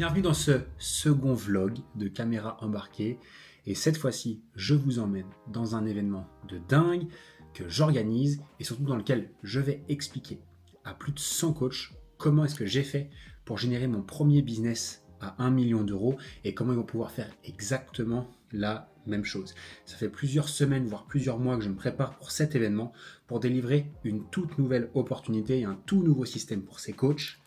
Bienvenue dans ce second vlog de caméra embarquée et cette fois-ci je vous emmène dans un événement de dingue que j'organise et surtout dans lequel je vais expliquer à plus de 100 coachs comment est-ce que j'ai fait pour générer mon premier business à 1 million d'euros et comment ils vont pouvoir faire exactement la même chose. Ça fait plusieurs semaines voire plusieurs mois que je me prépare pour cet événement pour délivrer une toute nouvelle opportunité et un tout nouveau système pour ces coachs.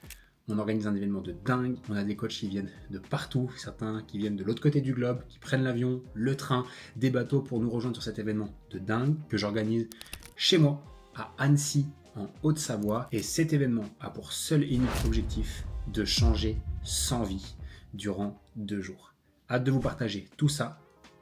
On organise un événement de dingue, on a des coachs qui viennent de partout, certains qui viennent de l'autre côté du globe, qui prennent l'avion, le train, des bateaux pour nous rejoindre sur cet événement de dingue que j'organise chez moi, à Annecy, en Haute-Savoie. Et cet événement a pour seul et unique objectif de changer 100 vies durant 2 jours. Hâte de vous partager tout ça,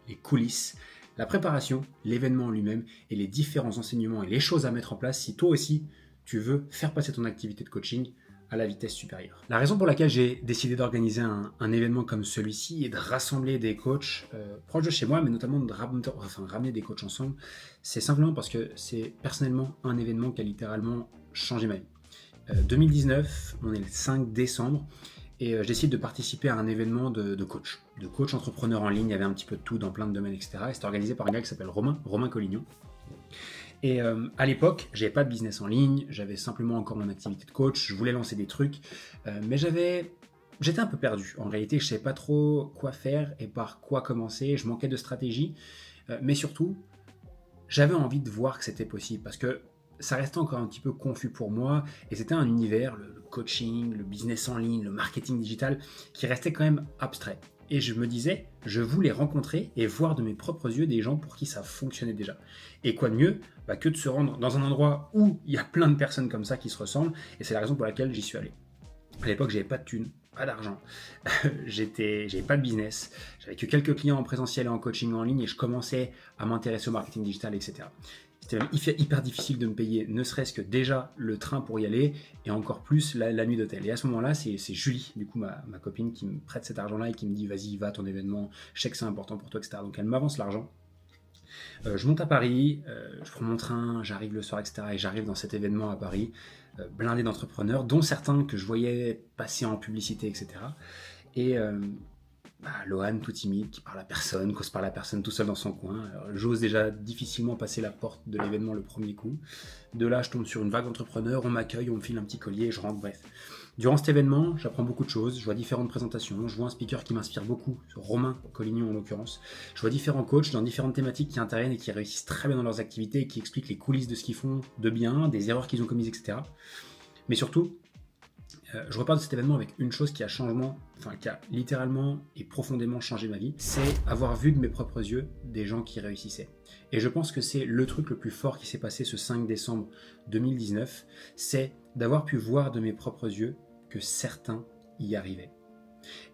les coulisses, la préparation, l'événement en lui-même et les différents enseignements et les choses à mettre en place si toi aussi tu veux faire passer ton activité de coaching à la vitesse supérieure. La raison pour laquelle j'ai décidé d'organiser un événement comme celui-ci et de rassembler des coachs proches de chez moi, mais notamment de ramener des coachs ensemble, c'est simplement parce que c'est personnellement un événement qui a littéralement changé ma vie. 2019, on est le 5 décembre, et je décide de participer à un événement de coach entrepreneur en ligne. Il y avait un petit peu de tout dans plein de domaines, etc. Et c'était organisé par un gars qui s'appelle Romain Collignon. Et à l'époque, j'avais pas de business en ligne, j'avais simplement encore mon activité de coach, je voulais lancer des trucs, mais j'étais un peu perdu. En réalité, je savais pas trop quoi faire et par quoi commencer, je manquais de stratégie, mais surtout, j'avais envie de voir que c'était possible parce que ça restait encore un petit peu confus pour moi et c'était un univers, le coaching, le business en ligne, le marketing digital, qui restait quand même abstrait. Et je me disais, je voulais rencontrer et voir de mes propres yeux des gens pour qui ça fonctionnait déjà. Et quoi de mieux que de se rendre dans un endroit où il y a plein de personnes comme ça qui se ressemblent, et c'est la raison pour laquelle j'y suis allé. À l'époque, j'avais pas de thunes, pas d'argent, j'avais pas de business, j'avais que quelques clients en présentiel et en coaching en ligne, et je commençais à m'intéresser au marketing digital, etc. C'était même hyper difficile de me payer, ne serait-ce que déjà le train pour y aller, et encore plus la nuit d'hôtel. Et à ce moment-là, c'est Julie, du coup ma copine, qui me prête cet argent-là et qui me dit « Vas-y, va à ton événement, je sais que c'est important pour toi, etc. » Donc elle m'avance l'argent. Je monte à Paris, je prends mon train, j'arrive le soir, etc. Et j'arrive dans cet événement à Paris, blindé d'entrepreneurs, dont certains que je voyais passer en publicité, etc. Et Lohan, tout timide, qui parle à personne, cause par la personne tout seul dans son coin. Alors, j'ose déjà difficilement passer la porte de l'événement le premier coup. De là, je tombe sur une vague d'entrepreneurs, on m'accueille, on me file un petit collier, je rentre, bref. Durant cet événement, j'apprends beaucoup de choses, je vois différentes présentations, je vois un speaker qui m'inspire beaucoup, Romain Collignon en l'occurrence. Je vois différents coachs dans différentes thématiques qui interviennent et qui réussissent très bien dans leurs activités et qui expliquent les coulisses de ce qu'ils font de bien, des erreurs qu'ils ont commises, etc. Mais surtout, je repars de cet événement avec une chose qui a littéralement et profondément changé ma vie, c'est avoir vu de mes propres yeux des gens qui réussissaient. Et je pense que c'est le truc le plus fort qui s'est passé ce 5 décembre 2019, c'est d'avoir pu voir de mes propres yeux que certains y arrivaient.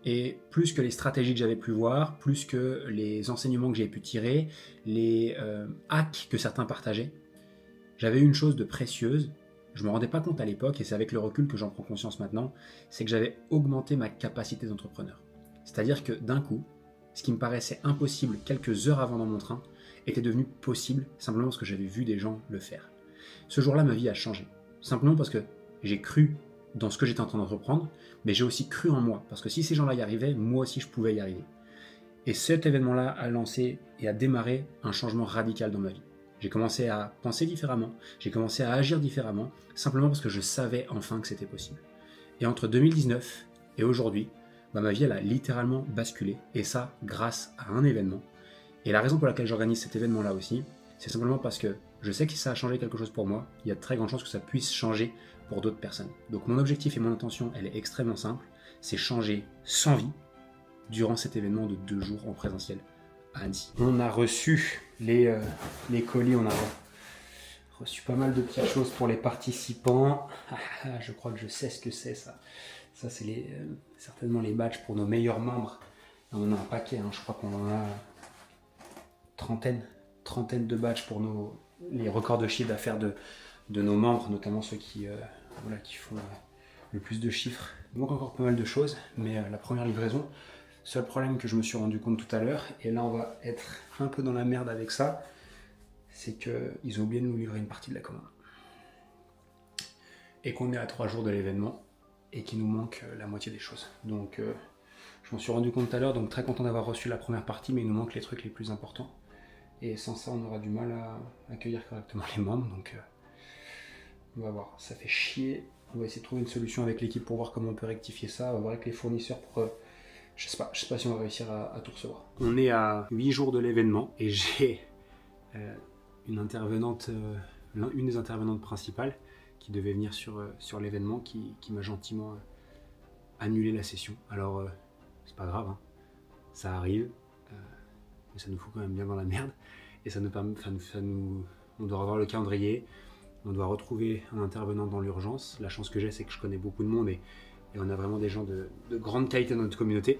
Et plus que les stratégies que j'avais pu voir, plus que les enseignements que j'avais pu tirer, les hacks que certains partageaient, j'avais une chose de précieuse. Je ne me rendais pas compte à l'époque, et c'est avec le recul que j'en prends conscience maintenant, c'est que j'avais augmenté ma capacité d'entrepreneur. C'est-à-dire que d'un coup, ce qui me paraissait impossible quelques heures avant dans mon train, était devenu possible simplement parce que j'avais vu des gens le faire. Ce jour-là, ma vie a changé. Simplement parce que j'ai cru dans ce que j'étais en train d'entreprendre, mais j'ai aussi cru en moi. Parce que si ces gens-là y arrivaient, moi aussi je pouvais y arriver. Et cet événement-là a lancé et a démarré un changement radical dans ma vie. J'ai commencé à penser différemment, j'ai commencé à agir différemment, simplement parce que je savais enfin que c'était possible. Et entre 2019 et aujourd'hui, ma vie elle a littéralement basculé, et ça grâce à un événement. Et la raison pour laquelle j'organise cet événement-là aussi, c'est simplement parce que je sais que ça a changé quelque chose pour moi, il y a de très grandes chances que ça puisse changer pour d'autres personnes. Donc mon objectif et mon intention, elle est extrêmement simple, c'est changer 100 vies durant cet événement de 2 jours en présentiel à Annecy. On a reçu les colis, on a reçu pas mal de petites choses pour les participants. Je crois que je sais ce que c'est ça. Ça c'est certainement les badges pour nos meilleurs membres. On en a un paquet, je crois qu'on en a trentaine de badges pour les records de chiffre d'affaires de nos membres, notamment ceux qui font le plus de chiffres. Il manque encore pas mal de choses, mais la première livraison, seul problème que je me suis rendu compte tout à l'heure, et là on va être un peu dans la merde avec ça, c'est qu'ils ont oublié de nous livrer une partie de la commande. Et qu'on est à 3 jours de l'événement, et qu'il nous manque la moitié des choses. Donc Je m'en suis rendu compte tout à l'heure, donc très content d'avoir reçu la première partie, mais il nous manque les trucs les plus importants. Et sans ça, on aura du mal à accueillir correctement les membres, donc on va voir. Ça fait chier. On va essayer de trouver une solution avec l'équipe pour voir comment on peut rectifier ça. On va voir avec les fournisseurs pour... je sais pas si on va réussir à tout recevoir. On est à 8 jours de l'événement et j'ai une des intervenantes principales qui devait venir sur l'événement qui m'a gentiment annulé la session. Alors, c'est pas grave, hein. Ça arrive, mais ça nous fout quand même bien dans la merde. Et ça nous permet, on doit revoir le calendrier, on doit retrouver un intervenant dans l'urgence. La chance que j'ai, c'est que je connais beaucoup de monde et on a vraiment des gens de grande qualité dans notre communauté.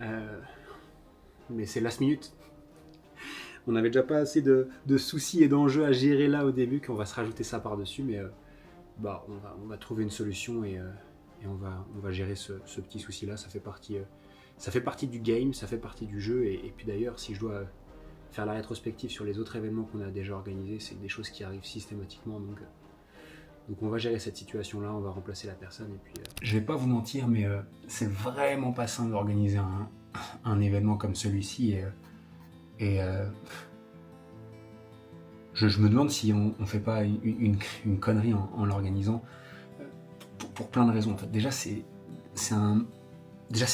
Mais c'est last minute. On n'avait déjà pas assez de soucis et d'enjeux à gérer là au début qu'on va se rajouter ça par-dessus, mais on va trouver une solution et on va gérer ce petit souci-là. Ça fait partie du game, ça fait partie du jeu. Et puis d'ailleurs, si je dois faire la rétrospective sur les autres événements qu'on a déjà organisés, c'est des choses qui arrivent systématiquement. Donc on va gérer cette situation-là, on va remplacer la personne. Et puis, je vais pas vous mentir, mais c'est vraiment pas simple d'organiser un événement comme celui-ci. Je me demande si on fait pas une connerie en l'organisant pour plein de raisons. En fait, déjà c'est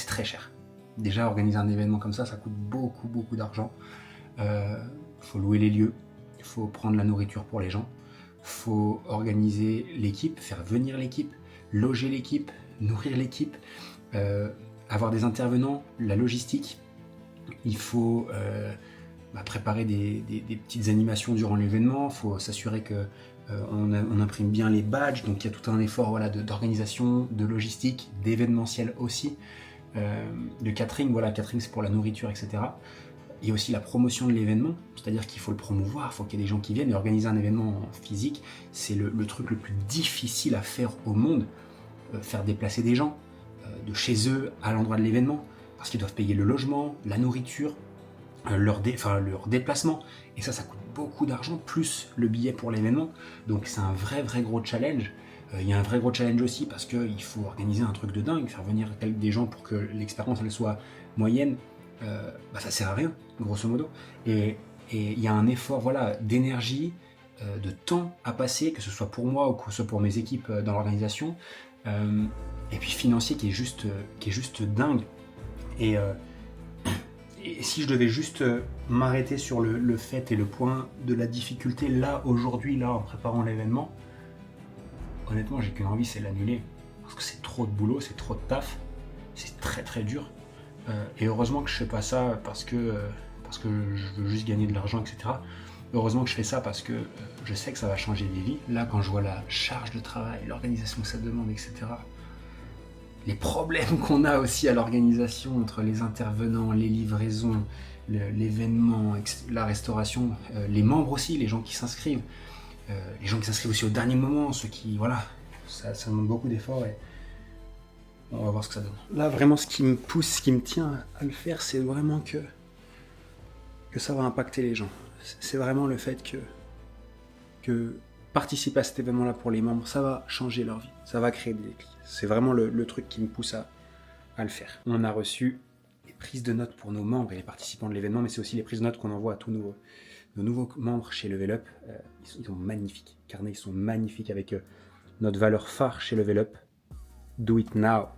très cher. Déjà organiser un événement comme ça coûte beaucoup d'argent. Faut louer les lieux, il faut prendre la nourriture pour les gens, faut organiser l'équipe, faire venir l'équipe, loger l'équipe, nourrir l'équipe, avoir des intervenants, la logistique. Il faut préparer des petites animations durant l'événement, il faut s'assurer que on imprime bien les badges, donc il y a tout un effort d'organisation, de logistique, d'événementiel aussi, de catering, catering c'est pour la nourriture, etc. Il y a aussi la promotion de l'événement, c'est-à-dire qu'il faut le promouvoir, il faut qu'il y ait des gens qui viennent, et organiser un événement physique, c'est le truc le plus difficile à faire au monde, faire déplacer des gens de chez eux à l'endroit de l'événement, parce qu'ils doivent payer le logement, la nourriture, leur déplacement, et ça coûte beaucoup d'argent, plus le billet pour l'événement, donc c'est un vrai gros challenge. Il y a un vrai gros challenge aussi parce qu'il faut organiser un truc de dingue, faire venir des gens pour que l'expérience elle soit moyenne, ça sert à rien, grosso modo, et il y a un effort d'énergie, de temps à passer, que ce soit pour moi ou que ce soit pour mes équipes dans l'organisation, et puis financier qui est juste dingue. Et si je devais juste m'arrêter sur le fait et le point de la difficulté aujourd'hui en préparant l'événement, honnêtement j'ai qu'une envie, c'est l'annuler, parce que c'est trop de boulot, c'est trop de taf, c'est très dur, et heureusement que je fais pas ça parce que je veux juste gagner de l'argent, etc. Heureusement que je fais ça parce que je sais que ça va changer des vies. Là, quand je vois la charge de travail, l'organisation que ça demande, etc., les problèmes qu'on a aussi à l'organisation entre les intervenants, les livraisons, l'événement, la restauration, les membres aussi, les gens qui s'inscrivent, aussi au dernier moment, ceux qui, ça demande beaucoup d'efforts et on va voir ce que ça donne. Là, vraiment, ce qui me pousse, ce qui me tient à le faire, c'est vraiment que ça va impacter les gens. C'est vraiment le fait que participer à cet événement-là pour les membres, ça va changer leur vie, ça va créer des déclics. C'est vraiment le truc qui me pousse à le faire. On a reçu les prises de notes pour nos membres et les participants de l'événement, mais c'est aussi les prises de notes qu'on envoie à tous nos nouveaux membres chez Level Up. Ils sont magnifiques. Les carnets, ils sont magnifiques avec notre valeur phare chez Level Up. Do it now.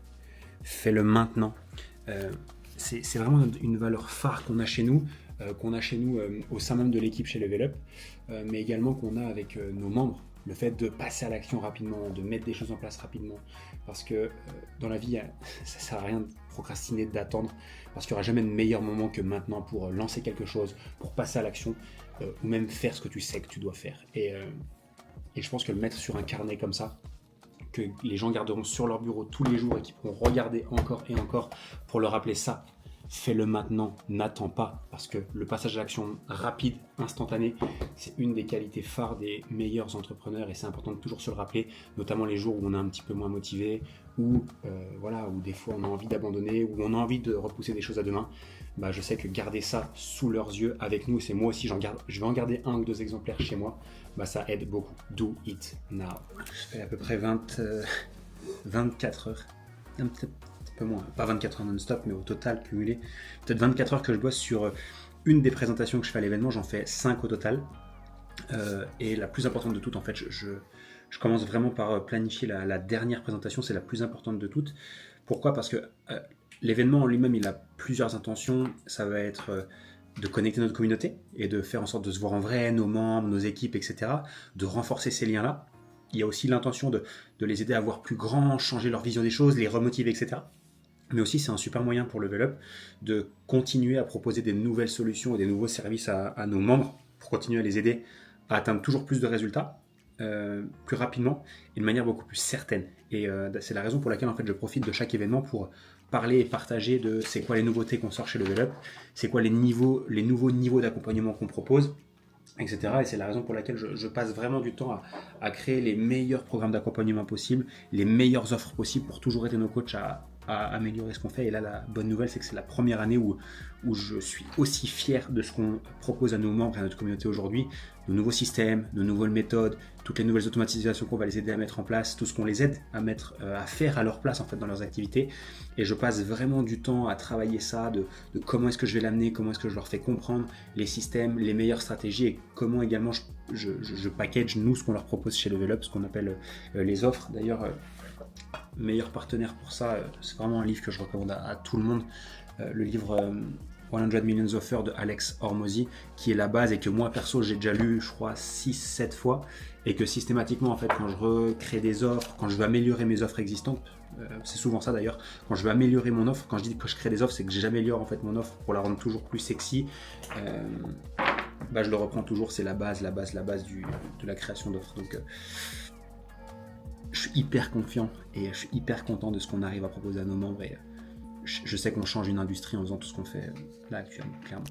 Fais-le maintenant. C'est vraiment une valeur phare qu'on a chez nous, au sein même de l'équipe chez Level Up, mais également qu'on a avec nos membres. Le fait de passer à l'action rapidement, de mettre des choses en place rapidement, parce que dans la vie, ça sert à rien de procrastiner, d'attendre, parce qu'il n'y aura jamais de meilleur moment que maintenant pour lancer quelque chose, pour passer à l'action, ou même faire ce que tu sais que tu dois faire. Et je pense que le mettre sur un carnet comme ça, que les gens garderont sur leur bureau tous les jours et qui pourront regarder encore et encore pour leur rappeler ça. Fais-le maintenant, n'attends pas, parce que le passage à l'action rapide, instantané, c'est une des qualités phares des meilleurs entrepreneurs et c'est important de toujours se le rappeler, notamment les jours où on est un petit peu moins motivé, où des fois on a envie d'abandonner, où on a envie de repousser des choses à demain. Je sais que garder ça sous leurs yeux avec nous, c'est moi aussi, je vais en garder 1 ou 2 exemplaires chez moi, ça aide beaucoup. Do it now. Je fais à peu près 24 heures. peu moins, pas 24 heures non-stop, mais au total cumulé, peut-être 24 heures que je bosse sur une des présentations que je fais à l'événement, j'en fais 5 au total. Et la plus importante de toutes, en fait, je commence vraiment par planifier la dernière présentation, c'est la plus importante de toutes. Pourquoi ? Parce que l'événement en lui-même, il a plusieurs intentions. Ça va être de connecter notre communauté et de faire en sorte de se voir en vrai, nos membres, nos équipes, etc. De renforcer ces liens-là. Il y a aussi l'intention de les aider à voir plus grand, changer leur vision des choses, les remotiver, etc. Mais aussi, c'est un super moyen pour Level Up de continuer à proposer des nouvelles solutions et des nouveaux services à nos membres pour continuer à les aider à atteindre toujours plus de résultats, plus rapidement et de manière beaucoup plus certaine. Et c'est la raison pour laquelle en fait, je profite de chaque événement pour parler et partager de c'est quoi les nouveautés qu'on sort chez Level Up, c'est quoi les nouveaux niveaux d'accompagnement qu'on propose, etc. Et c'est la raison pour laquelle je passe vraiment du temps à créer les meilleurs programmes d'accompagnement possibles, les meilleures offres possibles pour toujours aider nos coachs à améliorer ce qu'on fait. Et là, la bonne nouvelle, c'est que c'est la première année où je suis aussi fier de ce qu'on propose à nos membres et à notre communauté aujourd'hui, nos nouveaux systèmes, nos nouvelles méthodes, toutes les nouvelles automatisations qu'on va les aider à mettre en place, tout ce qu'on les aide à faire à leur place en fait dans leurs activités. Et je passe vraiment du temps à travailler ça, de comment est-ce que je vais l'amener, comment est-ce que je leur fais comprendre les systèmes, les meilleures stratégies et comment également je package nous ce qu'on leur propose chez Level Up, ce qu'on appelle les offres. D'ailleurs, meilleur partenaire pour ça, c'est vraiment un livre que je recommande à tout le monde, le livre 100 Millions Offers de Alex Hormozy, qui est la base et que moi perso j'ai déjà lu je crois 6-7 fois et que systématiquement en fait quand je recrée des offres, quand je veux améliorer mes offres existantes, c'est souvent ça d'ailleurs, quand je veux améliorer mon offre, quand je dis que je crée des offres, c'est que j'améliore en fait mon offre pour la rendre toujours plus sexy. Je le reprends toujours, c'est la base de la création d'offres. Donc je suis hyper confiant et je suis hyper content de ce qu'on arrive à proposer à nos membres et je sais qu'on change une industrie en faisant tout ce qu'on fait là actuellement, clairement.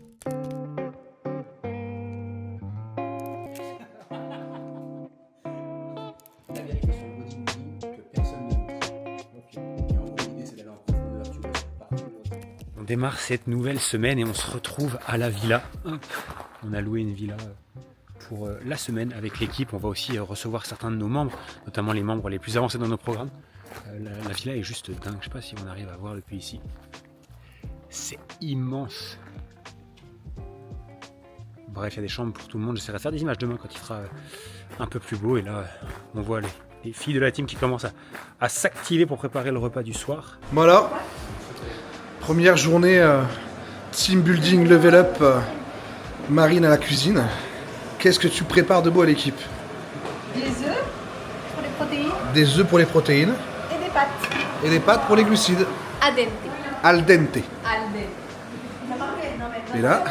La vérité sur le bodybuilding que personne ne dit. Et en gros, l'idée c'est d'aller en profondeur, tu vois, partout. On démarre cette nouvelle semaine et on se retrouve à la villa. On a loué une villa pour la semaine avec l'équipe. On va aussi recevoir certains de nos membres, notamment les membres les plus avancés dans nos programmes. La villa est juste dingue, je sais pas si on arrive à voir depuis ici. C'est immense. Bref, il y a des chambres pour tout le monde. J'essaierai de faire des images demain quand il fera un peu plus beau. Et là, on voit les filles de la team qui commencent à s'activer pour préparer le repas du soir. Voilà, première journée team building level up, Marine à la cuisine. Qu'est-ce que tu prépares de beau à l'équipe? Des œufs pour les protéines Des œufs pour les protéines et des pâtes. et des pâtes pour les glucides. Al dente. Al dente. Al dente. Et là,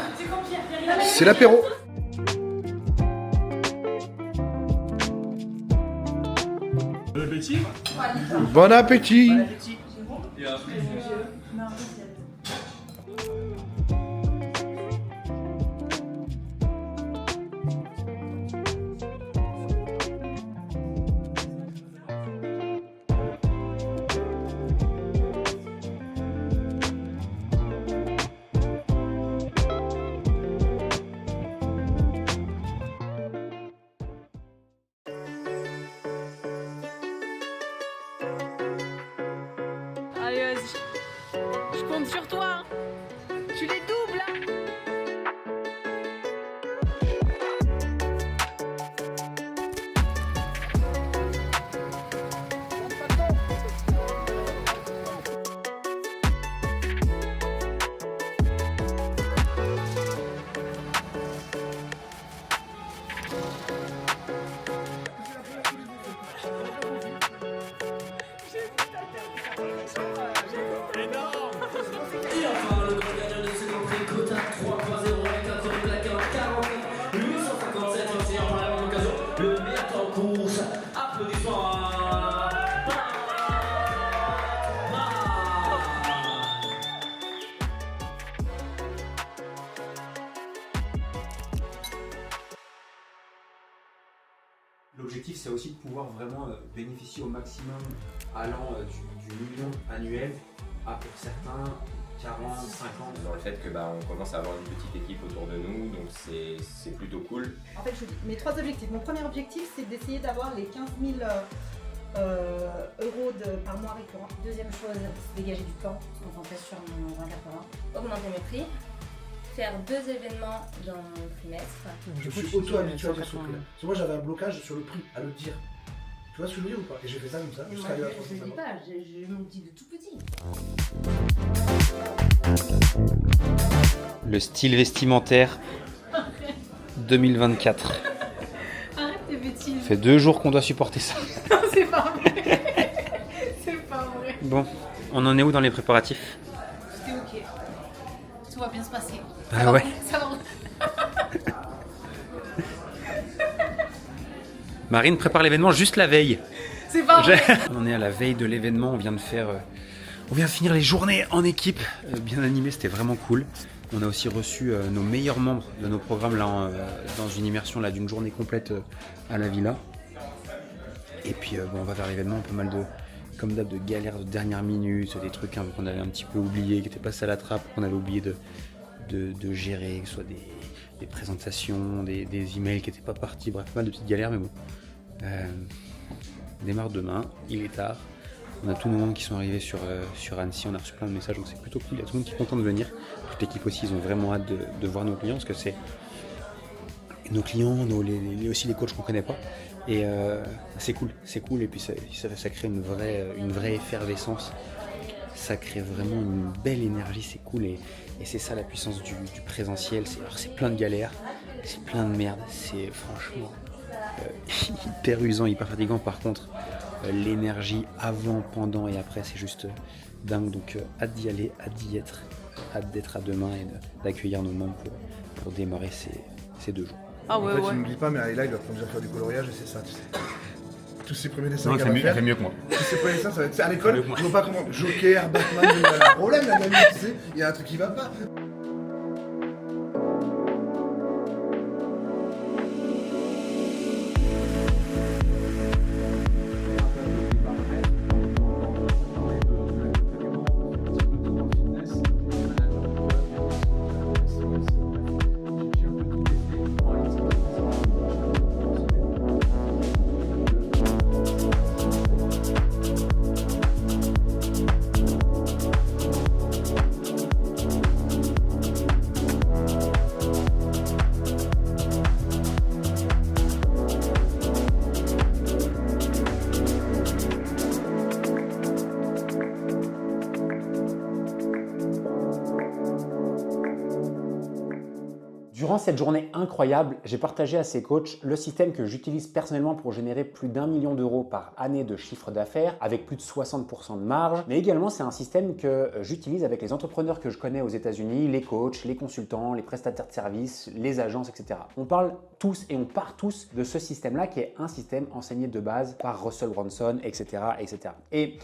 c'est l'apéro. Bon appétit. Bon appétit. Allez, vas-y. Je compte sur toi. Tu les doubles, hein. L'objectif, c'est aussi de pouvoir vraiment bénéficier au maximum allant du million annuel à pour certains 40, 50. Dans le fait que on commence à avoir une petite équipe autour de nous, donc c'est plutôt cool. En fait, je dis mes 3 objectifs. Mon premier objectif, c'est d'essayer d'avoir les 15 000 euros par mois récurrent. Deuxième chose, c'est dégager du temps, se concentrer sur mon 20-80, augmenter mes prix, faire 2 événements dans le trimestre. Je suis auto-habitué à dire ce prix-là. Parce que moi j'avais un blocage sur le prix, à le dire. Tu vois ce que je veux dire ou pas? Et j'ai fait ça comme ça, Mais jusqu'à moi, arriver à je ne 350. dis pas, je me dis de tout petit. Le style vestimentaire 2024. Arrête tes bêtises. Ça fait 2 jours qu'on doit supporter ça. Non, c'est pas vrai. C'est pas vrai. Bon, on en est où dans les préparatifs? C'était ok. Tout va bien se passer. Ah ouais. Ça va. Marine prépare l'événement juste la veille. C'est pas vrai. On est à la veille de l'événement, on vient de finir les journées en équipe, bien animé, c'était vraiment cool. On a aussi reçu nos meilleurs membres de nos programmes là, dans une immersion là d'une journée complète à la villa. Et puis bon, on va vers l'événement, pas mal de, comme d'hab, de galères de dernière minute, des trucs qu'on avait un petit peu oubliés, qui étaient passés à la trappe, qu'on avait oublié de gérer, que ce soit des présentations, des emails qui n'étaient pas partis, bref, pas mal de petites galères, mais bon. On démarre demain, il est tard. On a tous nos membres qui sont arrivés sur Annecy, on a reçu plein de messages, donc c'est plutôt cool, il y a tout le monde qui est content de venir. Toute l'équipe aussi, ils ont vraiment hâte de voir nos clients, parce que c'est nos clients, aussi les coachs qu'on ne connaît pas. Et c'est cool, et puis ça crée une vraie effervescence. Ça crée vraiment une belle énergie, c'est cool, et c'est ça la puissance du présentiel. C'est plein de galères, c'est plein de merde, c'est franchement hyper usant, hyper fatigant. Par contre, l'énergie avant, pendant et après, c'est juste dingue. Donc hâte d'y aller, hâte d'y être, hâte d'être à demain et d'accueillir nos membres pour démarrer ces 2 jours. Ah ouais, En fait, ouais. il n'oublie pas, mais Ayla, il va déjà faire du coloriage et c'est ça, tu sais. Tous ses premiers dessins Non, qu'elle va faire. elle fait mieux que moi. Tous ses premiers dessins, ça va être à Mieux l'école. que moi. Je vois pas comment. Joker, Batman, il y a un problème, la gamine, tu sais. Il y a un truc qui va pas. Durant cette journée incroyable, j'ai partagé à ces coachs le système que j'utilise personnellement pour générer plus d'1 million d'euros par année de chiffre d'affaires avec plus de 60% de marge. Mais également, c'est un système que j'utilise avec les entrepreneurs que je connais aux États-Unis, les coachs, les consultants, les prestataires de services, les agences, etc. On parle tous et on part tous de ce système-là qui est un système enseigné de base par Russell Brunson, etc. etc. Et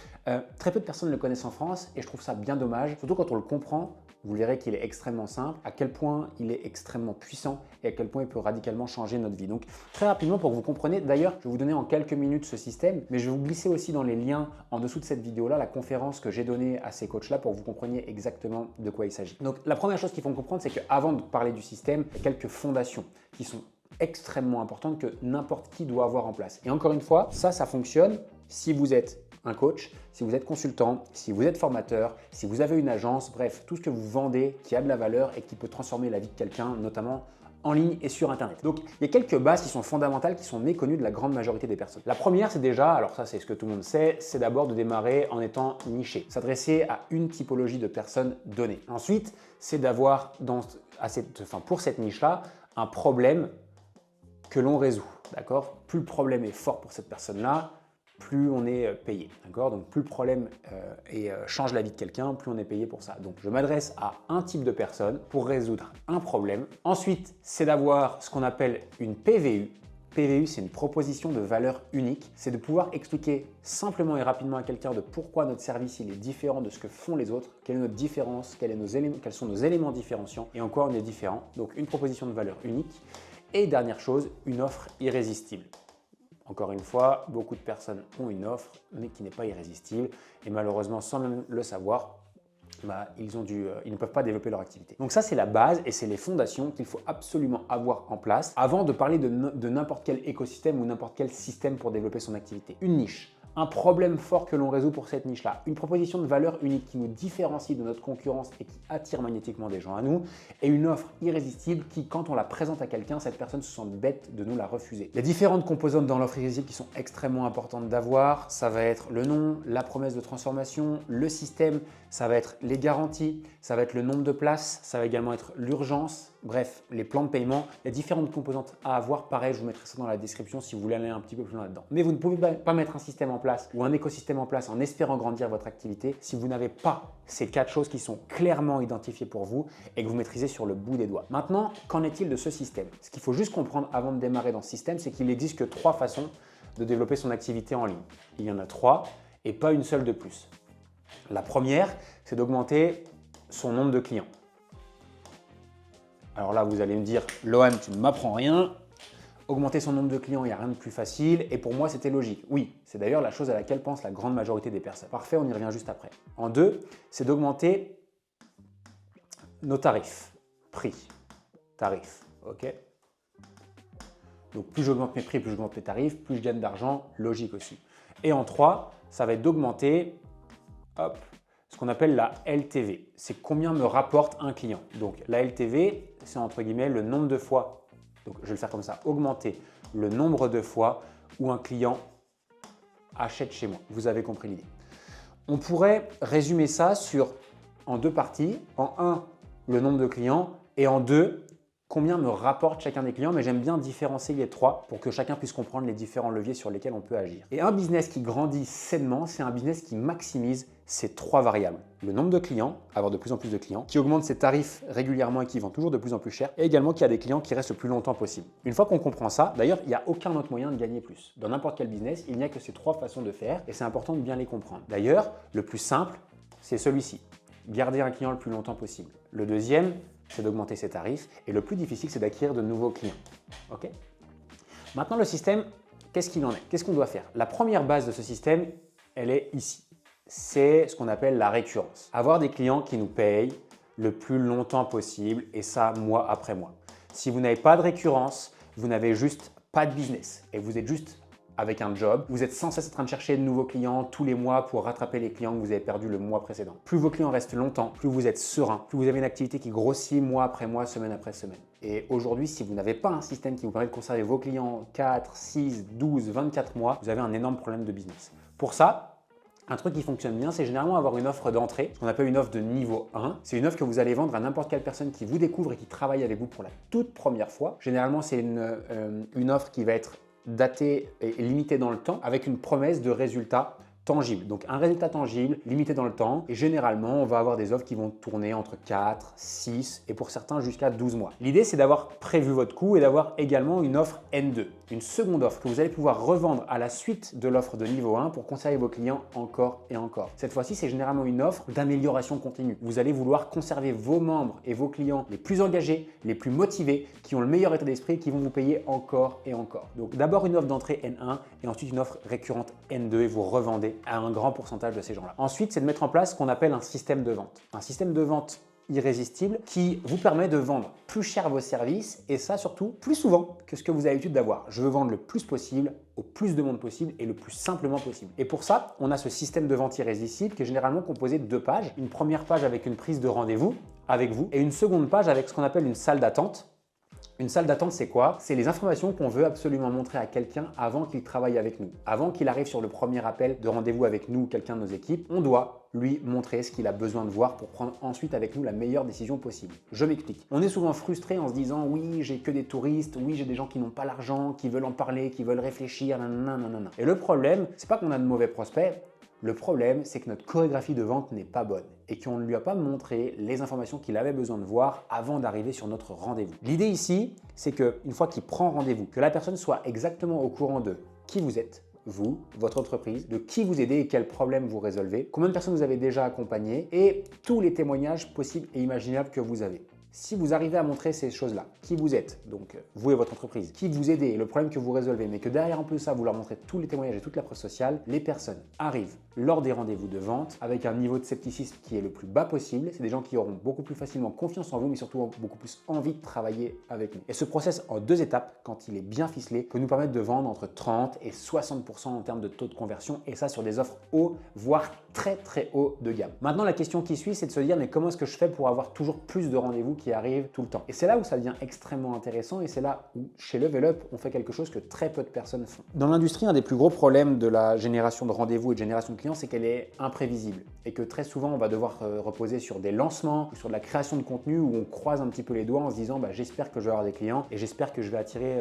très peu de personnes le connaissent en France et je trouve ça bien dommage, surtout quand on le comprend. Vous verrez qu'il est extrêmement simple, à quel point il est extrêmement puissant et à quel point il peut radicalement changer notre vie. Donc très rapidement pour que vous compreniez, d'ailleurs je vais vous donner en quelques minutes ce système, mais je vais vous glisser aussi dans les liens en dessous de cette vidéo-là la conférence que j'ai donnée à ces coachs-là pour que vous compreniez exactement de quoi il s'agit. Donc la première chose qu'il faut comprendre, c'est qu'avant de parler du système, il y a quelques fondations qui sont extrêmement importantes que n'importe qui doit avoir en place. Et encore une fois, ça fonctionne si vous êtes un coach, si vous êtes consultant, si vous êtes formateur, si vous avez une agence, bref, tout ce que vous vendez qui a de la valeur et qui peut transformer la vie de quelqu'un, notamment en ligne et sur Internet. Donc, il y a quelques bases qui sont fondamentales, qui sont méconnues de la grande majorité des personnes. La première, c'est déjà, alors ça c'est ce que tout le monde sait, c'est d'abord de démarrer en étant niché, s'adresser à une typologie de personnes donnée. Ensuite, c'est d'avoir pour cette niche-là, un problème que l'on résout, d'accord? Plus le problème est fort pour cette personne-là, plus on est payé, d'accord? Donc plus le problème change la vie de quelqu'un, plus on est payé pour ça. Donc je m'adresse à un type de personne pour résoudre un problème. Ensuite, c'est d'avoir ce qu'on appelle une PVU. PVU, c'est une proposition de valeur unique. C'est de pouvoir expliquer simplement et rapidement à quelqu'un de pourquoi notre service il est différent de ce que font les autres, quelle est notre différence, quels sont nos éléments différenciants et en quoi on est différent. Donc une proposition de valeur unique. Et dernière chose, une offre irrésistible. Encore une fois, beaucoup de personnes ont une offre, mais qui n'est pas irrésistible. Et malheureusement, sans même le savoir, ils ne peuvent pas développer leur activité. Donc ça, c'est la base et c'est les fondations qu'il faut absolument avoir en place avant de parler de n'importe quel écosystème ou n'importe quel système pour développer son activité. Une niche, un problème fort que l'on résout pour cette niche-là, une proposition de valeur unique qui nous différencie de notre concurrence et qui attire magnétiquement des gens à nous, et une offre irrésistible qui, quand on la présente à quelqu'un, cette personne se sent bête de nous la refuser. Les différentes composantes dans l'offre irrésistible qui sont extrêmement importantes d'avoir, ça va être le nom, la promesse de transformation, le système, ça va être les garanties, ça va être le nombre de places, ça va également être l'urgence, bref, les plans de paiement, les différentes composantes à avoir. Pareil, je vous mettrai ça dans la description si vous voulez aller un petit peu plus loin là-dedans. Mais vous ne pouvez pas mettre un système en place ou un écosystème en place en espérant grandir votre activité si vous n'avez pas ces 4 choses qui sont clairement identifiées pour vous et que vous maîtrisez sur le bout des doigts. Maintenant, qu'en est-il de ce système? Ce qu'il faut juste comprendre avant de démarrer dans ce système, c'est qu'il n'existe que 3 façons de développer son activité en ligne. Il y en a 3 et pas une seule de plus. La première, c'est d'augmenter son nombre de clients. Alors là, vous allez me dire, Lohan, tu ne m'apprends rien. Augmenter son nombre de clients, il n'y a rien de plus facile. Et pour moi, c'était logique. Oui, c'est d'ailleurs la chose à laquelle pense la grande majorité des personnes. Parfait, on y revient juste après. En 2, c'est d'augmenter nos tarifs. Prix, tarifs, ok? Donc plus j'augmente mes prix, plus j'augmente mes tarifs, plus je gagne d'argent, logique aussi. Et en 3, ça va être d'augmenter ce qu'on appelle la LTV. C'est combien me rapporte un client. Donc la LTV, c'est entre guillemets le nombre de fois. Donc je vais le faire comme ça, augmenter le nombre de fois où un client achète chez moi. Vous avez compris l'idée. On pourrait résumer ça en 2 parties. En 1, le nombre de clients et en 2, combien me rapporte chacun des clients, mais j'aime bien différencier les 3 pour que chacun puisse comprendre les différents leviers sur lesquels on peut agir. Et un business qui grandit sainement, c'est un business qui maximise ces 3 variables. Le nombre de clients, avoir de plus en plus de clients, qui augmente ses tarifs régulièrement et qui vend toujours de plus en plus cher, et également qui a des clients qui restent le plus longtemps possible. Une fois qu'on comprend ça, d'ailleurs, il n'y a aucun autre moyen de gagner plus. Dans n'importe quel business, il n'y a que ces 3 façons de faire et c'est important de bien les comprendre. D'ailleurs, le plus simple, c'est celui-ci. Garder un client le plus longtemps possible. Le deuxième, c'est d'augmenter ses tarifs. Et le plus difficile, c'est d'acquérir de nouveaux clients. Ok? Maintenant, le système, qu'est-ce qu'il en est? Qu'est-ce qu'on doit faire? La première base de ce système, elle est ici. C'est ce qu'on appelle la récurrence. Avoir des clients qui nous payent le plus longtemps possible et ça, mois après mois. Si vous n'avez pas de récurrence, vous n'avez juste pas de business et vous êtes juste avec un job, vous êtes sans cesse en train de chercher de nouveaux clients tous les mois pour rattraper les clients que vous avez perdus le mois précédent. Plus vos clients restent longtemps, plus vous êtes serein, plus vous avez une activité qui grossit mois après mois, semaine après semaine. Et aujourd'hui, si vous n'avez pas un système qui vous permet de conserver vos clients 4, 6, 12, 24 mois, vous avez un énorme problème de business. Pour ça, un truc qui fonctionne bien, c'est généralement avoir une offre d'entrée, ce qu'on appelle une offre de niveau 1. C'est une offre que vous allez vendre à n'importe quelle personne qui vous découvre et qui travaille avec vous pour la toute première fois. Généralement, c'est une offre qui va être datée et limitée dans le temps avec une promesse de résultat tangible. Donc un résultat tangible, limité dans le temps et généralement on va avoir des offres qui vont tourner entre 4, 6 et pour certains jusqu'à 12 mois. L'idée c'est d'avoir prévu votre coût et d'avoir également une offre N2, une seconde offre que vous allez pouvoir revendre à la suite de l'offre de niveau 1 pour conserver vos clients encore et encore. Cette fois-ci c'est généralement une offre d'amélioration continue. Vous allez vouloir conserver vos membres et vos clients les plus engagés, les plus motivés, qui ont le meilleur état d'esprit et qui vont vous payer encore et encore. Donc d'abord une offre d'entrée N1 et ensuite une offre récurrente N2 et vous revendez à un grand pourcentage de ces gens-là. Ensuite, c'est de mettre en place ce qu'on appelle un système de vente. Un système de vente irrésistible qui vous permet de vendre plus cher vos services et ça surtout plus souvent que ce que vous avez l'habitude d'avoir. Je veux vendre le plus possible, au plus de monde possible et le plus simplement possible. Et pour ça, on a ce système de vente irrésistible qui est généralement composé de 2 pages. Une première page avec une prise de rendez-vous avec vous et une seconde page avec ce qu'on appelle une salle d'attente. Une salle d'attente, c'est quoi? C'est les informations qu'on veut absolument montrer à quelqu'un avant qu'il travaille avec nous. Avant qu'il arrive sur le premier appel de rendez-vous avec nous ou quelqu'un de nos équipes, on doit lui montrer ce qu'il a besoin de voir pour prendre ensuite avec nous la meilleure décision possible. Je m'explique. On est souvent frustré en se disant oui, j'ai que des touristes, oui, j'ai des gens qui n'ont pas l'argent, qui veulent en parler, qui veulent réfléchir, nanana. Et le problème, c'est pas qu'on a de mauvais prospects. Le problème, c'est que notre chorégraphie de vente n'est pas bonne et qu'on ne lui a pas montré les informations qu'il avait besoin de voir avant d'arriver sur notre rendez-vous. L'idée ici, c'est qu'une fois qu'il prend rendez-vous, que la personne soit exactement au courant de qui vous êtes, vous, votre entreprise, de qui vous aidez et quels problèmes vous résolvez, combien de personnes vous avez déjà accompagnées et tous les témoignages possibles et imaginables que vous avez. Si vous arrivez à montrer ces choses-là, qui vous êtes, donc vous et votre entreprise, qui vous aidez, le problème que vous résolvez, mais que derrière en plus ça, vous leur montrez tous les témoignages et toute la preuve sociale, les personnes arrivent lors des rendez-vous de vente avec un niveau de scepticisme qui est le plus bas possible. C'est des gens qui auront beaucoup plus facilement confiance en vous, mais surtout beaucoup plus envie de travailler avec nous. Et ce process en 2 étapes, quand il est bien ficelé, peut nous permettre de vendre entre 30 et 60% en termes de taux de conversion, et ça sur des offres hauts, voire très très haut de gamme. Maintenant, la question qui suit, c'est de se dire, mais comment est-ce que je fais pour avoir toujours plus de rendez-vous qui arrivent tout le temps? Et c'est là où ça devient extrêmement intéressant, et c'est là où, chez Level Up, on fait quelque chose que très peu de personnes font. Dans l'industrie, un des plus gros problèmes de la génération de rendez-vous et de génération de clients, c'est qu'elle est imprévisible, et que très souvent, on va devoir reposer sur des lancements, ou sur de la création de contenu, où on croise un petit peu les doigts en se disant, j'espère que je vais avoir des clients, et j'espère que je vais attirer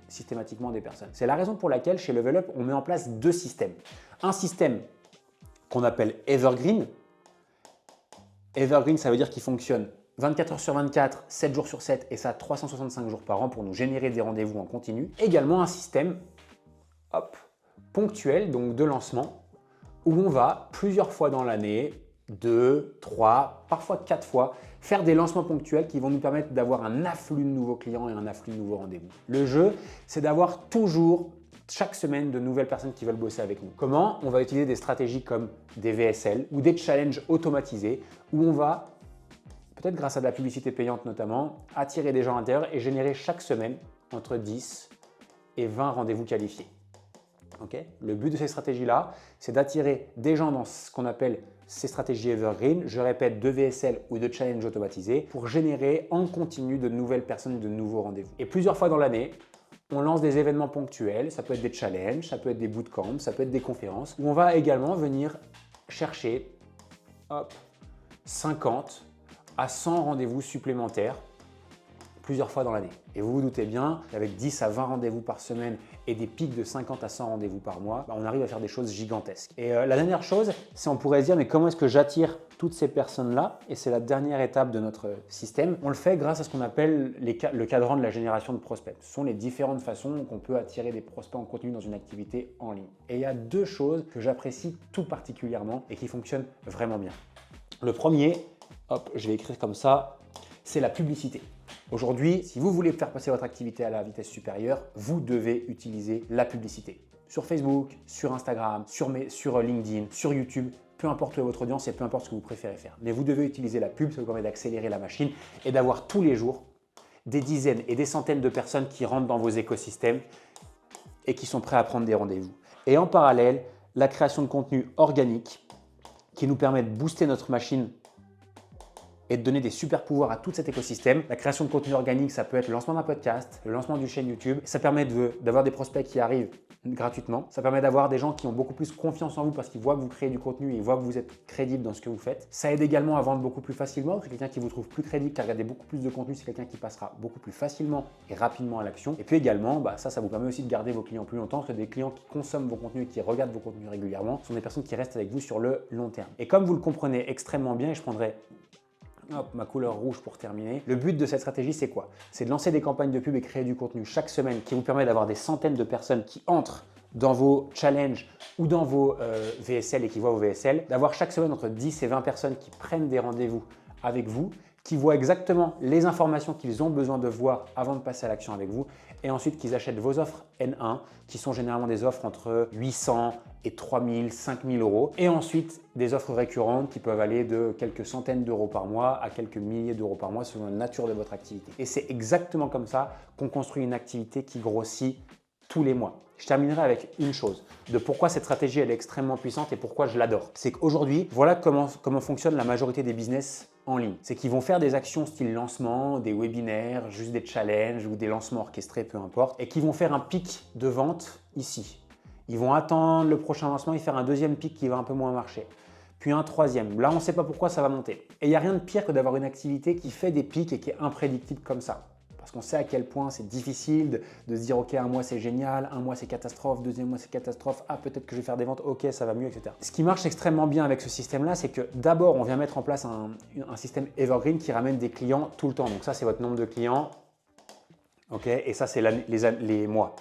systématiquement des personnes. C'est la raison pour laquelle, chez Level Up, on met en place 2 systèmes. Un système qu'on appelle Evergreen. Evergreen, ça veut dire qu'il fonctionne 24 heures sur 24, 7 jours sur 7 et ça 365 jours par an pour nous générer des rendez-vous en continu. Également un système ponctuel, donc de lancement, où on va plusieurs fois dans l'année, 2, 3, parfois 4 fois, faire des lancements ponctuels qui vont nous permettre d'avoir un afflux de nouveaux clients et un afflux de nouveaux rendez-vous. Le jeu, c'est d'avoir toujours chaque semaine de nouvelles personnes qui veulent bosser avec nous. Comment? On va utiliser des stratégies comme des VSL ou des challenges automatisés où on va, peut-être grâce à de la publicité payante notamment, attirer des gens à l'intérieur et générer chaque semaine entre 10 et 20 rendez-vous qualifiés. Okay? Le but de ces stratégies-là, c'est d'attirer des gens dans ce qu'on appelle ces stratégies Evergreen, je répète, de VSL ou de challenge automatisés pour générer en continu de nouvelles personnes et de nouveaux rendez-vous. Et plusieurs fois dans l'année, on lance des événements ponctuels, ça peut être des challenges, ça peut être des bootcamps, ça peut être des conférences, où on va également venir chercher 50 à 100 rendez-vous supplémentaires plusieurs fois dans l'année. Et vous vous doutez bien, avec 10 à 20 rendez-vous par semaine et des pics de 50 à 100 rendez-vous par mois, on arrive à faire des choses gigantesques. Et la dernière chose, c'est on pourrait se dire, mais comment est-ce que j'attire toutes ces personnes-là? Et c'est la dernière étape de notre système. On le fait grâce à ce qu'on appelle le cadran de la génération de prospects. Ce sont les différentes façons qu'on peut attirer des prospects en continu dans une activité en ligne. Et il y a 2 choses que j'apprécie tout particulièrement et qui fonctionnent vraiment bien. Le premier, je vais écrire comme ça, c'est la publicité. Aujourd'hui, si vous voulez faire passer votre activité à la vitesse supérieure, vous devez utiliser la publicité. Sur Facebook, sur Instagram, sur LinkedIn, sur YouTube, peu importe où est votre audience et peu importe ce que vous préférez faire. Mais vous devez utiliser la pub, ça vous permet d'accélérer la machine et d'avoir tous les jours des dizaines et des centaines de personnes qui rentrent dans vos écosystèmes et qui sont prêts à prendre des rendez-vous. Et en parallèle, la création de contenu organique qui nous permet de booster notre machine et de donner des super pouvoirs à tout cet écosystème. La création de contenu organique, ça peut être le lancement d'un podcast, le lancement d'une chaîne YouTube. Ça permet d'avoir des prospects qui arrivent gratuitement. Ça permet d'avoir des gens qui ont beaucoup plus confiance en vous parce qu'ils voient que vous créez du contenu et ils voient que vous êtes crédible dans ce que vous faites. Ça aide également à vendre beaucoup plus facilement. C'est quelqu'un qui vous trouve plus crédible, qui a regardé beaucoup plus de contenu. C'est quelqu'un qui passera beaucoup plus facilement et rapidement à l'action. Et puis également, ça vous permet aussi de garder vos clients plus longtemps parce que des clients qui consomment vos contenus et qui regardent vos contenus régulièrement sont des personnes qui restent avec vous sur le long terme. Et comme vous le comprenez extrêmement bien, et je prendrai ma couleur rouge pour terminer. Le but de cette stratégie, c'est quoi? C'est de lancer des campagnes de pub et créer du contenu chaque semaine qui vous permet d'avoir des centaines de personnes qui entrent dans vos challenges ou dans vos VSL et qui voient vos VSL, d'avoir chaque semaine entre 10 et 20 personnes qui prennent des rendez-vous avec vous, qui voient exactement les informations qu'ils ont besoin de voir avant de passer à l'action avec vous et ensuite qu'ils achètent vos offres N1 qui sont généralement des offres entre 800 et 3000, 5000 euros et ensuite des offres récurrentes qui peuvent aller de quelques centaines d'euros par mois à quelques milliers d'euros par mois selon la nature de votre activité. Et c'est exactement comme ça qu'on construit une activité qui grossit tous les mois. Je terminerai avec une chose, de pourquoi cette stratégie elle est extrêmement puissante et pourquoi je l'adore. C'est qu'aujourd'hui, voilà comment fonctionne la majorité des business en ligne. C'est qu'ils vont faire des actions style lancement, des webinaires, juste des challenges ou des lancements orchestrés, peu importe, et qui vont faire un pic de vente ici. Ils vont attendre le prochain lancement et faire un deuxième pic qui va un peu moins marcher. Puis un troisième. Là, on ne sait pas pourquoi ça va monter. Et il n'y a rien de pire que d'avoir une activité qui fait des pics et qui est imprédictible comme ça. Parce qu'on sait à quel point c'est difficile de se dire ok, un mois c'est génial, un mois c'est catastrophe, deuxième mois c'est catastrophe, peut-être que je vais faire des ventes, ok ça va mieux, etc. Ce qui marche extrêmement bien avec ce système-là, c'est que d'abord on vient mettre en place un système Evergreen qui ramène des clients tout le temps. Donc ça c'est votre nombre de clients, ok, et ça c'est les mois.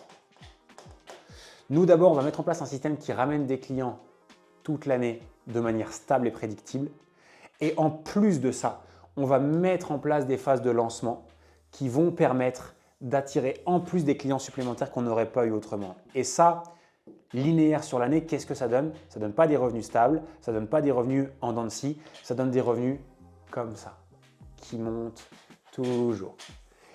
Nous d'abord on va mettre en place un système qui ramène des clients toute l'année de manière stable et prédictible. Et en plus de ça, on va mettre en place des phases de lancement qui vont permettre d'attirer en plus des clients supplémentaires qu'on n'aurait pas eu autrement. Et ça, linéaire sur l'année, qu'est-ce que ça donne? Ça ne donne pas des revenus stables, ça ne donne pas des revenus en dents de scie, ça donne des revenus comme ça, qui montent toujours.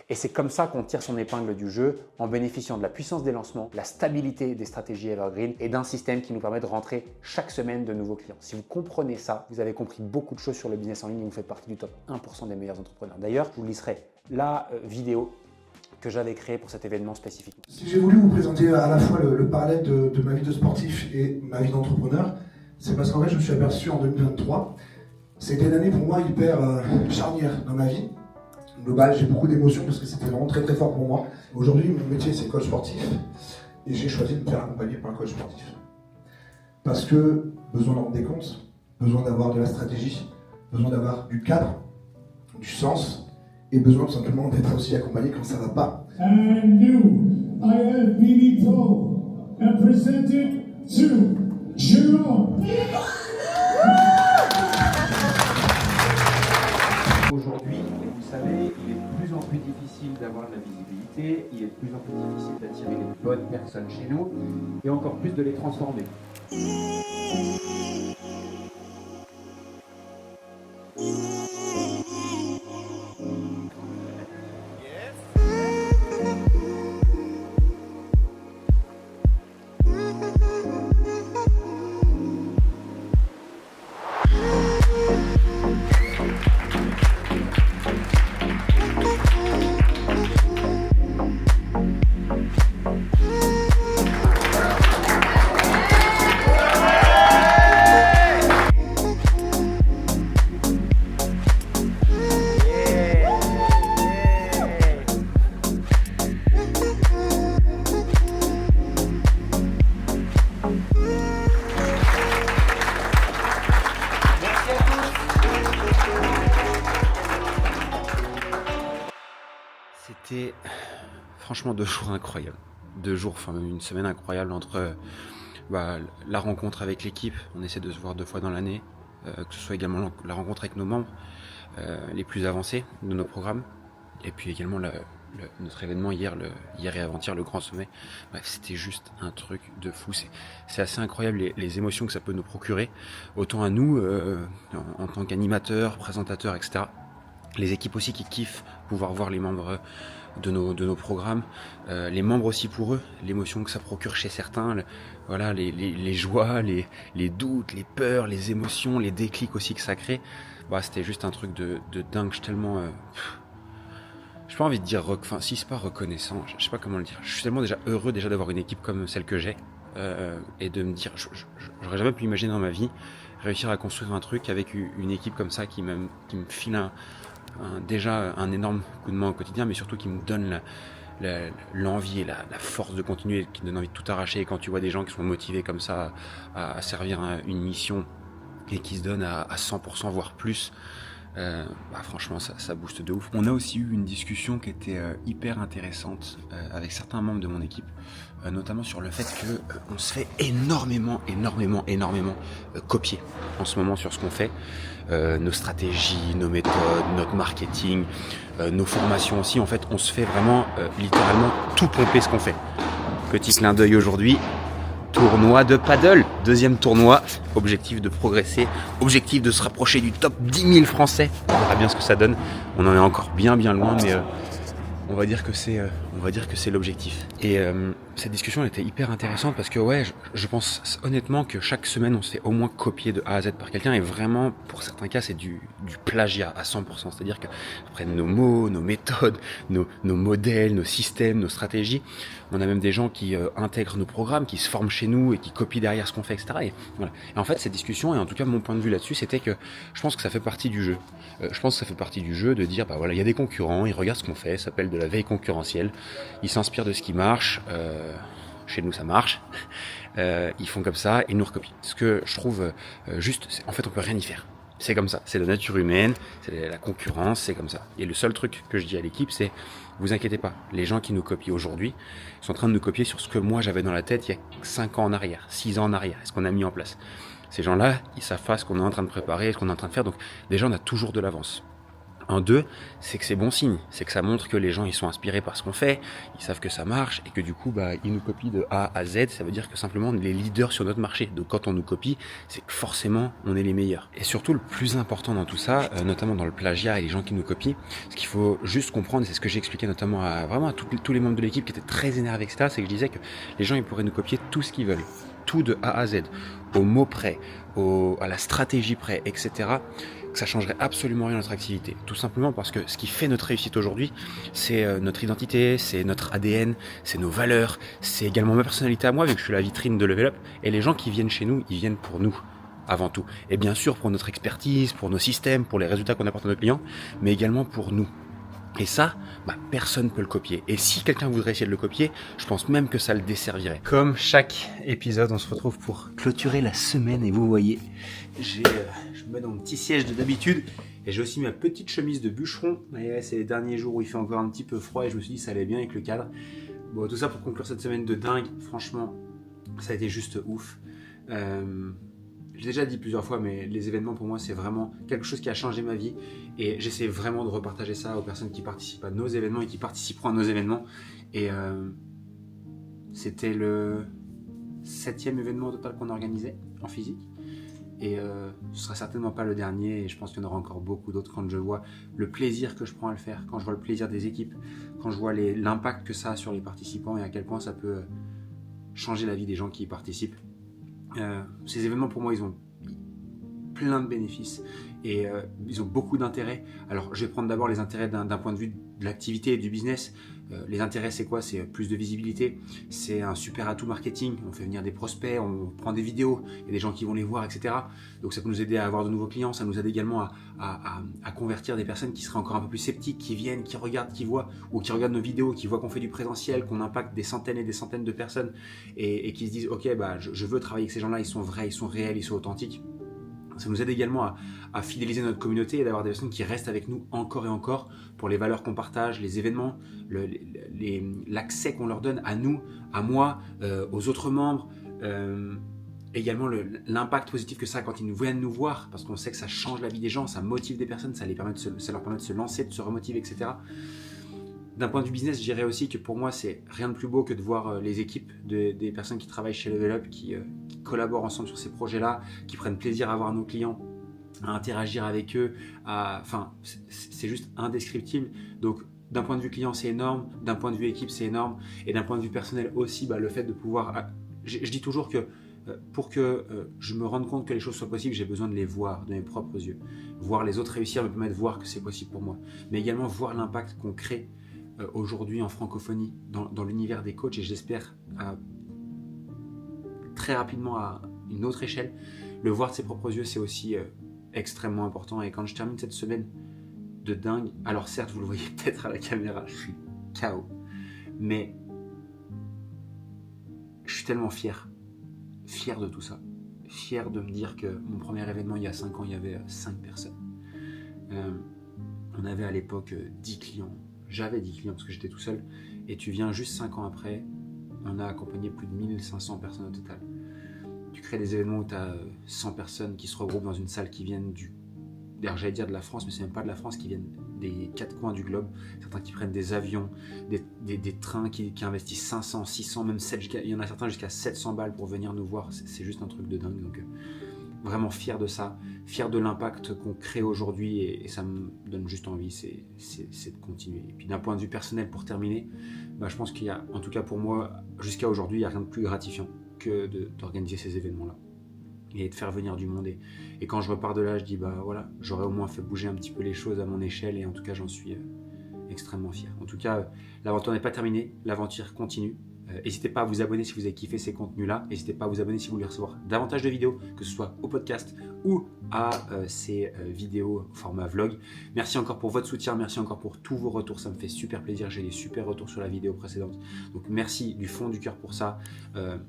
Et c'est comme ça qu'on tire son épingle du jeu en bénéficiant de la puissance des lancements, la stabilité des stratégies evergreen et d'un système qui nous permet de rentrer chaque semaine de nouveaux clients. Si vous comprenez ça, vous avez compris beaucoup de choses sur le business en ligne et vous faites partie du top 1% des meilleurs entrepreneurs. D'ailleurs, je vous listerai la vidéo que j'avais créée pour cet événement spécifique. Si j'ai voulu vous présenter à la fois le parallèle de ma vie de sportif et ma vie d'entrepreneur, c'est parce qu'en fait je me suis aperçu en 2023, c'était une année pour moi hyper charnière dans ma vie. Global, j'ai beaucoup d'émotions parce que c'était vraiment très très fort pour moi. Aujourd'hui, mon métier c'est coach sportif et j'ai choisi de me faire accompagner par un coach sportif. Parce que besoin d'en rendre des comptes, besoin d'avoir de la stratégie, besoin d'avoir du cadre, du sens et besoin tout simplement d'être aussi accompagné quand ça va pas. And new, I have BB Pro and presented to Jérôme. Aujourd'hui, vous savez, il est de plus en plus difficile d'avoir de la visibilité, il est de plus en plus difficile d'attirer les bonnes personnes chez nous et encore plus de les transformer. C'était franchement 2 jours incroyables. 2 jours, enfin même une semaine incroyable entre la rencontre avec l'équipe. On essaie de se voir 2 fois dans l'année, que ce soit également la rencontre avec nos membres les plus avancés de nos programmes. Et puis également notre événement hier et avant-hier, le grand sommet. Bref, c'était juste un truc de fou. C'est assez incroyable les émotions que ça peut nous procurer, autant à nous en tant qu'animateurs, présentateurs, etc. Les équipes aussi qui kiffent pouvoir voir les membres de nos programmes, les membres aussi pour eux, l'émotion que ça procure chez certains, les joies, les doutes, les peurs, les émotions, les déclics aussi que ça crée. C'était juste un truc de dingue. Je suis tellement... j'ai pas envie de dire, si c'est pas reconnaissant, je sais pas comment le dire. Je suis tellement déjà heureux d'avoir une équipe comme celle que j'ai et de me dire, j'aurais jamais pu imaginer dans ma vie réussir à construire un truc avec une équipe comme ça qui me file déjà un énorme coup de main au quotidien, mais surtout qui me donne l'envie et la force de continuer, qui me donne envie de tout arracher. Et quand tu vois des gens qui sont motivés comme ça à servir une mission et qui se donnent à 100% voire plus, franchement ça booste de ouf. On a aussi eu une discussion qui était hyper intéressante avec certains membres de mon équipe, notamment sur le fait qu'on se fait énormément copier en ce moment sur ce qu'on fait, nos stratégies, nos méthodes, notre marketing, nos formations aussi. En fait, on se fait vraiment littéralement tout pomper ce qu'on fait. Petit clin d'œil aujourd'hui. Tournoi de paddle, 2e tournoi, objectif de progresser, objectif de se rapprocher du top 10 000 Français. On verra bien ce que ça donne, on en est encore bien loin, mais on va dire que c'est l'objectif. Et cette discussion elle était hyper intéressante parce que je pense honnêtement que chaque semaine on se fait au moins copier de A à Z par quelqu'un, et vraiment pour certains cas c'est du plagiat à 100%, c'est-à-dire qu'ils prennent nos mots, nos méthodes, nos modèles, nos systèmes, nos stratégies. On a même des gens qui intègrent nos programmes, qui se forment chez nous et qui copient derrière ce qu'on fait, etc. Et en fait cette discussion, et en tout cas mon point de vue là-dessus, c'était que je pense que ça fait partie du jeu. Je pense que ça fait partie du jeu de dire il y a des concurrents, ils regardent ce qu'on fait, ça s'appelle de la veille concurrentielle, ils s'inspirent de ce qui marche, chez nous ça marche, ils font comme ça et ils nous recopient. Ce que je trouve juste, en fait on peut rien y faire. C'est comme ça, c'est la nature humaine, c'est la concurrence, c'est comme ça. Et le seul truc que je dis à l'équipe, c'est vous inquiétez pas, les gens qui nous copient aujourd'hui sont en train de nous copier sur ce que moi j'avais dans la tête il y a 5 ans en arrière, 6 ans en arrière, ce qu'on a mis en place. Ces gens-là, ils savent pas ce qu'on est en train de préparer, ce qu'on est en train de faire, donc déjà on a toujours de l'avance. En 2, c'est que c'est bon signe, c'est que ça montre que les gens ils sont inspirés par ce qu'on fait, ils savent que ça marche et que du coup ils nous copient de A à Z, ça veut dire que simplement on est les leaders sur notre marché. Donc quand on nous copie, c'est que forcément on est les meilleurs. Et surtout le plus important dans tout ça, notamment dans le plagiat et les gens qui nous copient, ce qu'il faut juste comprendre, c'est ce que j'ai expliqué notamment à tous les membres de l'équipe qui étaient très énervés, etc., c'est que je disais que les gens ils pourraient nous copier tout ce qu'ils veulent, tout de A à Z, au mot près, à la stratégie près, etc., que ça changerait absolument rien à notre activité. Tout simplement parce que ce qui fait notre réussite aujourd'hui, c'est notre identité, c'est notre ADN, c'est nos valeurs, c'est également ma personnalité à moi, vu que je suis la vitrine de Level Up. Et les gens qui viennent chez nous, ils viennent pour nous, avant tout. Et bien sûr pour notre expertise, pour nos systèmes, pour les résultats qu'on apporte à nos clients, mais également pour nous. Et ça, personne ne peut le copier. Et si quelqu'un voudrait essayer de le copier, je pense même que ça le desservirait. Comme chaque épisode, on se retrouve pour clôturer la semaine. Et vous voyez, je me mets dans mon petit siège de d'habitude. Et j'ai aussi ma petite chemise de bûcheron. Et ouais, c'est les derniers jours où il fait encore un petit peu froid. Et je me suis dit, ça allait bien avec le cadre. Bon, tout ça pour conclure cette semaine de dingue. Franchement, ça a été juste ouf. J'ai déjà dit plusieurs fois, mais les événements pour moi c'est vraiment quelque chose qui a changé ma vie et j'essaie vraiment de repartager ça aux personnes qui participent à nos événements et qui participeront à nos événements. Et c'était le 7e événement au total qu'on organisait en physique et ce sera certainement pas le dernier et je pense qu'il y en aura encore beaucoup d'autres quand je vois le plaisir que je prends à le faire, quand je vois le plaisir des équipes, quand je vois l'impact que ça a sur les participants et à quel point ça peut changer la vie des gens qui y participent. Ces événements pour moi ils ont plein de bénéfices et ils ont beaucoup d'intérêts. Alors je vais prendre d'abord les intérêts d'un point de vue de l'activité et du business. Les intérêts c'est quoi? C'est plus de visibilité, c'est un super atout marketing, on fait venir des prospects, on prend des vidéos, il y a des gens qui vont les voir, etc. Donc ça peut nous aider à avoir de nouveaux clients, ça nous aide également à convertir des personnes qui seraient encore un peu plus sceptiques, qui viennent, qui regardent, qui voient, ou qui regardent nos vidéos, qui voient qu'on fait du présentiel, qu'on impacte des centaines et des centaines de personnes et qui se disent ok je veux travailler avec ces gens-là, ils sont vrais, ils sont réels, ils sont authentiques. Ça nous aide également à fidéliser notre communauté et d'avoir des personnes qui restent avec nous encore et encore pour les valeurs qu'on partage, les événements, l'accès qu'on leur donne à nous, à moi, aux autres membres. Également l'impact positif que ça a quand ils viennent nous voir, parce qu'on sait que ça change la vie des gens, ça motive des personnes, ça leur permet de se lancer, de se remotiver, etc. D'un point de vue business, je dirais aussi que pour moi, c'est rien de plus beau que de voir les équipes des personnes qui travaillent chez Level Up, qui collaborent ensemble sur ces projets-là, qui prennent plaisir à voir nos clients, à interagir avec eux. C'est juste indescriptible. Donc, d'un point de vue client, c'est énorme. D'un point de vue équipe, c'est énorme. Et d'un point de vue personnel aussi, le fait de pouvoir... Je dis toujours que pour que je me rende compte que les choses soient possibles, j'ai besoin de les voir de mes propres yeux. Voir les autres réussir me permet de voir que c'est possible pour moi. Mais également voir l'impact qu'on crée aujourd'hui en francophonie dans l'univers des coachs et j'espère très rapidement à une autre échelle. Le voir de ses propres yeux, c'est aussi extrêmement important. Et quand je termine cette semaine de dingue, alors certes, vous le voyez peut-être à la caméra, je suis KO, mais je suis tellement fier de tout ça. Fier de me dire que mon premier événement, il y a 5 ans, il y avait 5 personnes. On avait à l'époque 10 clients. J'avais 10 clients parce que j'étais tout seul. Et tu viens juste 5 ans après, on a accompagné plus de 1500 personnes au total. Tu crées des événements où tu as 100 personnes qui se regroupent dans une salle qui viennent d'ailleurs j'allais dire de la France, mais c'est même pas de la France, qui viennent des 4 coins du globe. Certains qui prennent des avions, des trains qui investissent 500, 600, même 7, il y en a certains jusqu'à 700 balles pour venir nous voir. C'est juste un truc de dingue. Donc vraiment fier de ça, fier de l'impact qu'on crée aujourd'hui et ça me donne juste envie, c'est de continuer. Et puis d'un point de vue personnel, pour terminer, je pense qu'il y a, en tout cas pour moi, jusqu'à aujourd'hui, il n'y a rien de plus gratifiant que d'organiser ces événements-là et de faire venir du monde. Et quand je repars de là, je dis voilà, j'aurais au moins fait bouger un petit peu les choses à mon échelle et en tout cas j'en suis extrêmement fier. En tout cas, l'aventure n'est pas terminée, l'aventure continue. N'hésitez pas à vous abonner si vous avez kiffé ces contenus-là. N'hésitez pas à vous abonner si vous voulez recevoir davantage de vidéos, que ce soit au podcast ou à ces vidéos format vlog. Merci encore pour votre soutien, merci encore pour tous vos retours. Ça me fait super plaisir. J'ai des super retours sur la vidéo précédente. Donc merci du fond du cœur pour ça. Le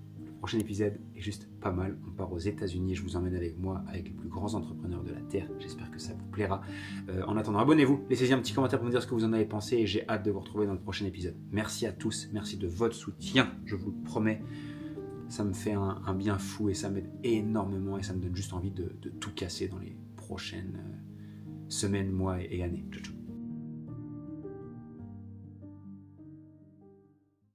prochain épisode est juste pas mal. On part aux États-Unis. Je vous emmène avec moi avec les plus grands entrepreneurs de la Terre. J'espère que ça vous plaira. En attendant, abonnez-vous. Laissez-y un petit commentaire pour me dire ce que vous en avez pensé et j'ai hâte de vous retrouver dans le prochain épisode. Merci à tous. Merci de votre soutien. Je vous le promets. Ça me fait un bien fou et ça m'aide énormément et ça me donne juste envie de tout casser dans les prochaines semaine, mois et année. Ciao, ciao.